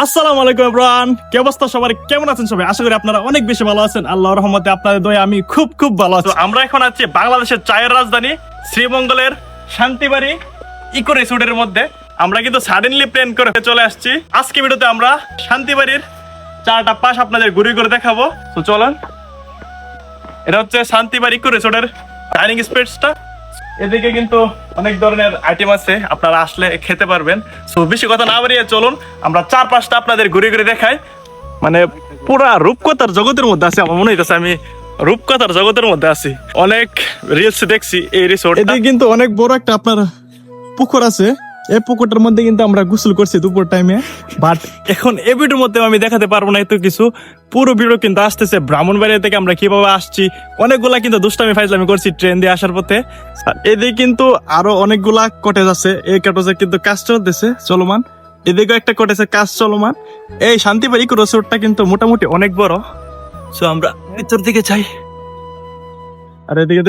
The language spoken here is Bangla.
আসসালামু আলাইকুম এভরিওয়ান, কি অবস্থা সবার? কেমন আছেন সবাই? আশা করি আপনারা অনেক বেশি ভালো আছেন। আল্লাহর রহমতে আপনাদের দয়ায় আমি খুব ভালো আছি। আমরা এখন আছি বাংলাদেশের চায়ের রাজধানী শ্রীমঙ্গলের শান্তিবাড়ি ইকো রিসোর্টের মধ্যে। আমরা কিন্তু সাডেনলি প্ল্যান করে চলে আসছি। আজকে ভিডিওতে আমরা শান্তিবাড়ির চারটা পাশ আপনাদের ঘুরে ঘুরে দেখাবো। তো চলেন, এটা হচ্ছে শান্তিবাড়ি ইকো রিসোর্টের ডাইনিং স্পেসটা। এদিকে কিন্তু অনেক ধরনের আইটেম আছে, আপনারা আসলে খেতে পারবেন। সো বেশি কথা না বাড়িয়ে চলুন আমরা চার পাঁচটা আপনাদের ঘুরে ঘুরে দেখাই। মানে পুরা রূপকথার জগতের মধ্যে আছে, আমার মনে হইতেছে আমি রূপকথার জগতের মধ্যে আছি। অনেক রিলস দেখছি এই রিসোর্ট। এদিকে কিন্তু অনেক বড় একটা আপনার পুকুর আছে। এই পুকুরটার মধ্যে কিন্তু আমরা গোসল করছি দুপুর টাইমে, বাট এখন এই ভিডিওর মধ্যে আমি দেখাতে পারবো না এত কিছু। পুরো ভিডিও কিন্তু আসতেছে ব্রাহ্মণবাড়িয়া থেকে আমরা কিভাবে আসছি, অনেকগুলা কিন্তু দুষ্টামি ফাইজলামি করছি ট্রেন দিয়ে আসার পথে। এদিকে কিন্তু আরো অনেকগুলা কটেজ আছে, এই কটেজে কিন্তু কাজ চলতেছে চলমান। এদিকে একটা কটেজে কাজ চলমান। এই শান্তিবাড়ি ইকো রিসোর্টটা কিন্তু মোটামুটি অনেক বড়। সো আমরা ভিতর দিকে যাই। আর এদিকে